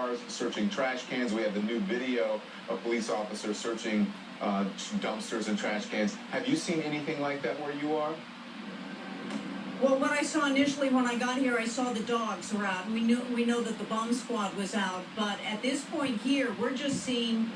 cars, searching trash cans. We have the new video of police officers searching dumpsters and trash cans. Have you seen anything like that where you are? Well, what I saw initially when I got here, I saw the dogs were out. We know that the bomb squad was out, but at this point here, we're just seeing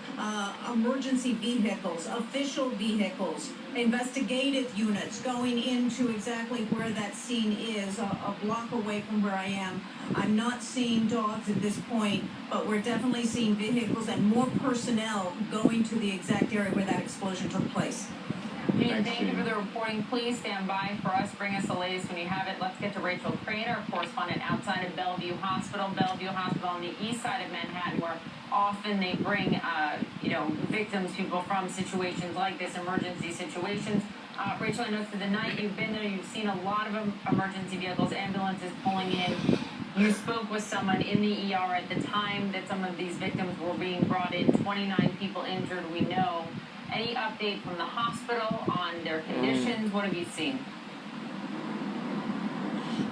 emergency vehicles, official vehicles, investigative units going into exactly where that scene is, a block away from where I am. I'm not seeing dogs at this point, but we're definitely seeing vehicles and more personnel going to the exact area where that explosion took place. Gene, thank you for the reporting. Please stand by for us. Bring us the latest when you have it. Let's get to Rachel Craner, correspondent outside of Bellevue Hospital. Bellevue Hospital on the east side of Manhattan, where often they bring, victims, people from situations like this, emergency situations. Rachel, I know through the night you've been there. You've seen a lot of emergency vehicles, ambulances pulling in. You spoke with someone in the ER at the time that some of these victims were being brought in. 29 people injured, we know. Any update from the hospital on their conditions? What have you seen?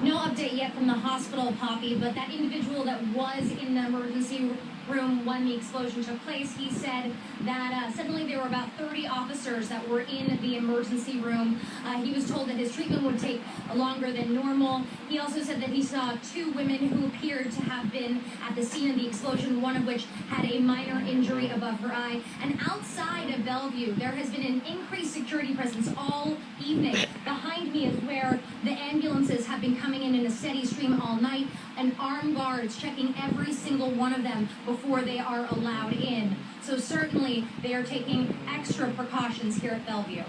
No update yet from the hospital, Poppy, but that individual that was in the emergency room when the explosion took place, he said that suddenly there were about 30 officers that were in the emergency room. He was told that his treatment would take longer than normal. He also said that he saw 2 women who appeared to have been at the scene of the explosion, one of which had a minor injury above her eye. And outside of Bellevue, there has been an increased security presence all evening. Behind me is where the ambulances have been coming in a steady stream all night, and armed guards checking every single one of them before they are allowed in. So certainly they are taking extra precautions here at Bellevue.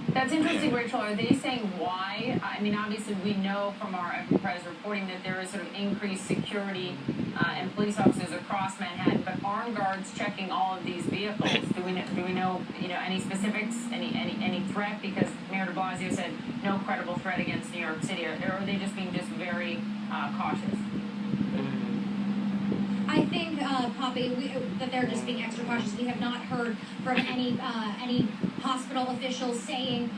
That's interesting, Rachel. Are they saying why? I mean, obviously we know from our Press reporting that there is sort of increased security and police officers across Manhattan, but armed guards checking all of these vehicles. Do we know any specifics, any threat? Because Mayor de Blasio said no credible threat against New York City. Or are they just being very cautious? I think, Poppy, that they're just being extra cautious. We have not heard from any hospital officials saying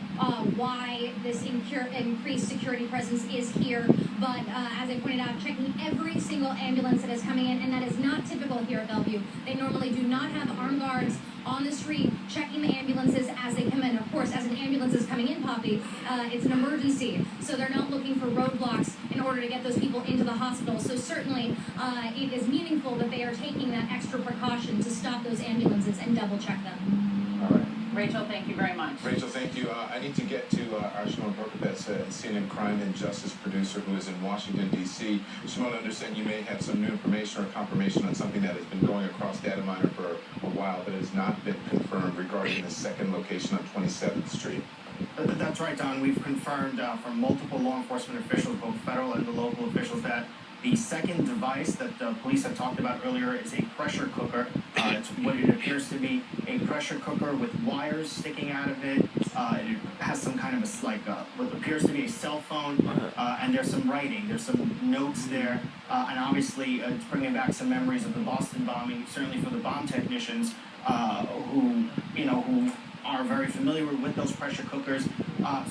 why this increased security presence is here. But as I pointed out, checking every single ambulance that is coming in, and that is not typical here at Bellevue. They normally do not have armed guards on the street checking the ambulances as they come in. Of course, as an ambulance is coming in, Poppy, it's an emergency, so they're not looking for roadblocks in order to get those people into the hospital. So certainly it is meaningful that they are taking that extra precaution to stop those ambulances and double check them. All right. Rachel, thank you very much. Rachel, thank you. I need to get to Shimon Berkovets, CNN crime and justice producer who is in Washington, D.C. Shimon, I understand you may have some new information or confirmation on something that has been going across data miner for a while, but has not been confirmed regarding the second location on 27th Street. That's right, Don. We've confirmed from multiple law enforcement officials, both federal and the local officials, that the second device that the police had talked about earlier is a pressure cooker. It's what it appears to be, a pressure cooker with wires sticking out of it. It has some kind of what appears to be a cell phone, and there's some writing. There's some notes there, and obviously it's bringing back some memories of the Boston bombing, certainly for the bomb technicians who are very familiar with those pressure cookers.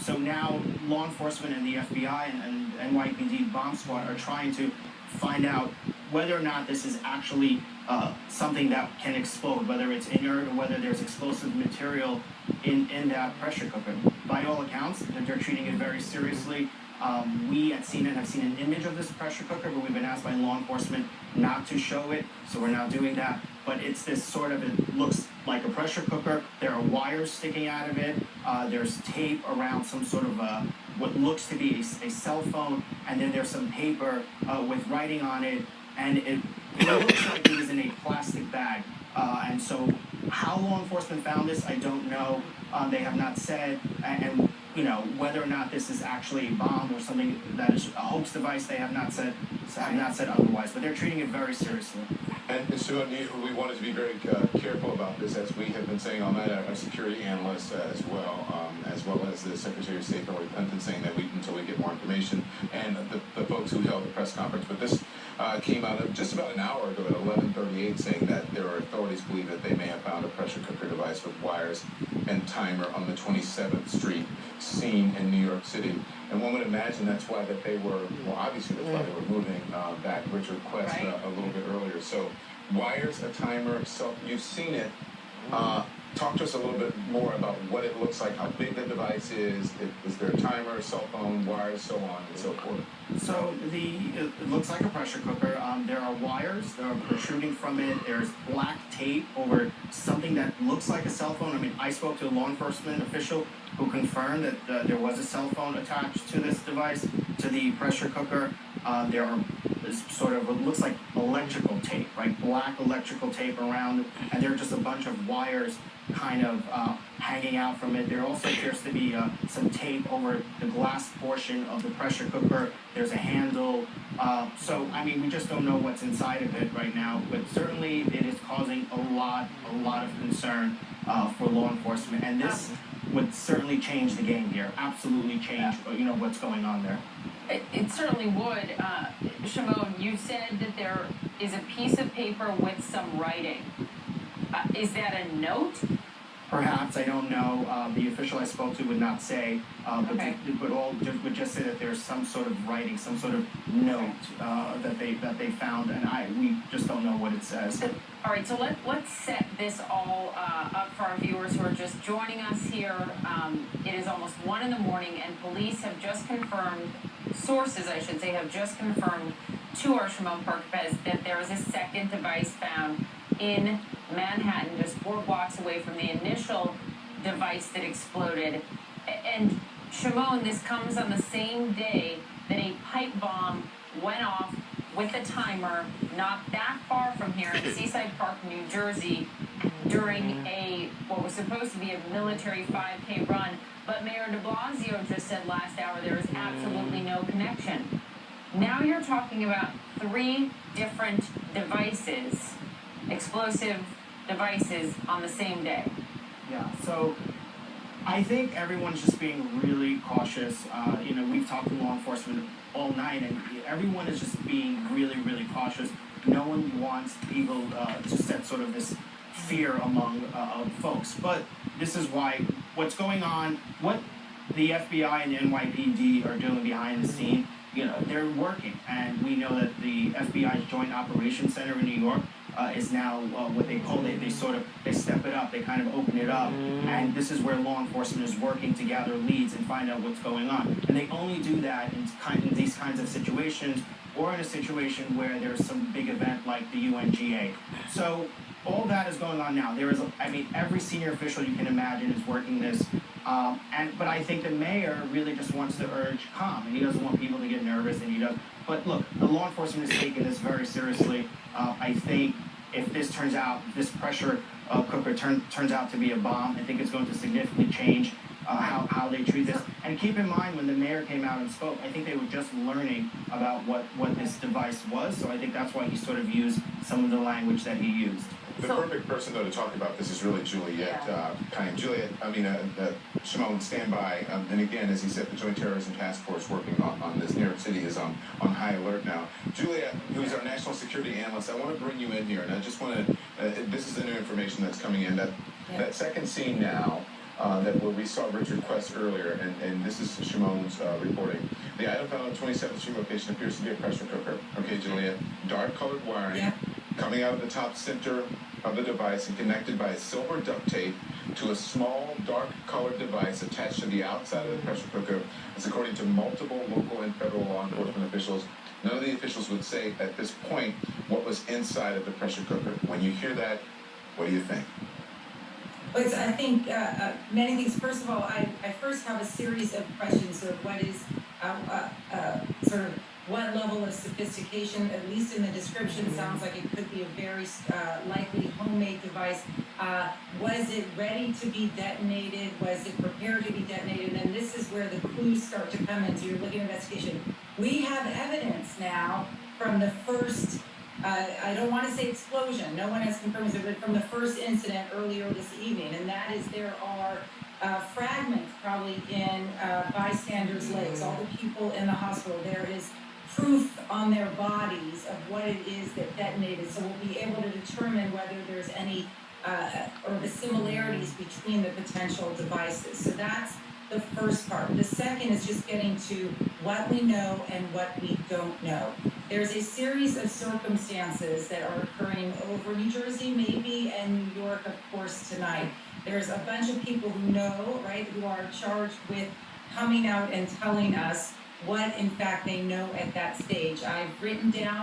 So now law enforcement and the FBI and NYPD bomb squad are trying to find out whether or not this is actually something that can explode, whether it's inert or whether there's explosive material in that pressure cooker. By all accounts, they're treating it very seriously. We at CNN have seen an image of this pressure cooker, but we've been asked by law enforcement not to show it, so we're not doing that. But it's this it looks like a pressure cooker. There are wires sticking out of it. There's tape around some sort of what looks to be a cell phone, and then there's some paper with writing on it, and it looks like it was in a plastic bag. And so how law enforcement found this, I don't know. They have not said, and whether or not this is actually a bomb or something that is a hoax device, they have not said otherwise. But they're treating it very seriously. And so we wanted to be very careful about this, as we have been saying all night. Our security analysts as well as the Secretary of State, Hillary Clinton, saying that until we get more information, and the folks who held the press conference. But this came out just about an hour ago at 11:38, saying that there are authorities believe that they may have found a pressure cooker device with wires and timer on the 27th Street scene in New York City. And one would imagine that's why that they were, obviously that's why they were moving back Richard Quest a little bit earlier. So wires, a timer. So you've seen it. Talk to us a little bit more about what it looks like, how big the device is. Is there a timer, cell phone, wires, so on and so forth? So it looks like a pressure cooker. There are wires that are protruding from it. There's black tape over something that looks like a cell phone. I mean, I spoke to a law enforcement official who confirmed that there was a cell phone attached to this device, to the pressure cooker. There are sort of, it looks like electrical tape, right? Black electrical tape around, and there are just a bunch of wires kind of hanging out from it. There also appears to be some tape over the glass portion of the pressure cooker. There's a handle. So, I mean, we just don't know what's inside of it right now, but certainly it is causing a lot of concern for law enforcement. And this would certainly change the game here. Absolutely change, what's going on there. It certainly would. Shimon, you said that there is a piece of paper with some writing. Is that a note? Perhaps, I don't know. The official I spoke to would not say, Okay. would just say that there's some sort of writing, some sort of note that they found, and we just don't know what it says. All right, so let's set this all up for our viewers who are just joining us here. It is almost 1 in the morning, and police have just confirmed, sources I should say, have just confirmed to our Shimon Perkpez that there is a second device found in Manhattan, just 4 blocks away from the initial device that exploded. And Shimon, this comes on the same day that a pipe bomb went off with a timer not that far from here in Seaside Park, New Jersey, during what was supposed to be a military 5K run. But Mayor de Blasio just said last hour there is absolutely no connection. Now you're talking about 3 different devices, explosive devices, on the same day. Yeah, so I think everyone's just being really cautious. We've talked to law enforcement all night, and everyone is just being really cautious. No one wants people to set sort of this fear among folks. But this is why what's going on, what the FBI and the NYPD are doing behind the scene, they're working. And we know that the FBI's Joint Operations Center in New York is now what they call they step it up, they kind of open it up, and this is where law enforcement is working to gather leads and find out what's going on. And they only do that in these kinds of situations, or in a situation where there's some big event like the UNGA. So all that is going on now. Every senior official you can imagine is working this. But I think the mayor really just wants to urge calm, and he doesn't want people to get nervous, and he does. But look, the law enforcement is taking this very seriously. I think if this pressure cooker turns out to be a bomb, I think it's going to significantly change how they treat this. And keep in mind, when the mayor came out and spoke, I think they were just learning about what this device was, so I think that's why he sort of used some of the language that he used. The perfect person, though, to talk about this is really Juliet. Shimon, stand by. And again, as he said, the Joint Terrorism Task Force working on this. New York City is on high alert now. Juliet, who's our national security analyst, I want to bring you in here, and I just want to, this is the new information that's coming in, that second scene now, where we saw Richard Quest earlier, and this is Shimon's reporting. The item found on the 27th Street location appears to be a pressure cooker. Okay, Juliet, dark-colored wiring coming out of the top center of the device and connected by silver duct tape to a small dark-colored device attached to the outside of the pressure cooker. That's according to multiple local and federal law enforcement officials. None of the officials would say at this point what was inside of the pressure cooker. When you hear that, what do you think? I think many things. First of all, I first have a series of questions of what is what level of sophistication, at least in the description, sounds like it could be a very likely homemade device. Was it ready to be detonated? Was it prepared to be detonated? And this is where the clues start to come into your looking investigation. We have evidence now from the first, I don't want to say explosion, no one has confirmed it, but from the first incident earlier this evening, and that is there are fragments probably in bystanders' legs, all the people in the hospital. There is proof on their bodies of what it is that detonated, so we'll be able to determine whether there's any or the similarities between the potential devices. So that's the first part. The second is just getting to what we know and what we don't know. There's a series of circumstances that are occurring over New Jersey, maybe, and New York, of course, tonight. There's a bunch of people who know, right, who are charged with coming out and telling us what, in fact, they know at that stage. I've written down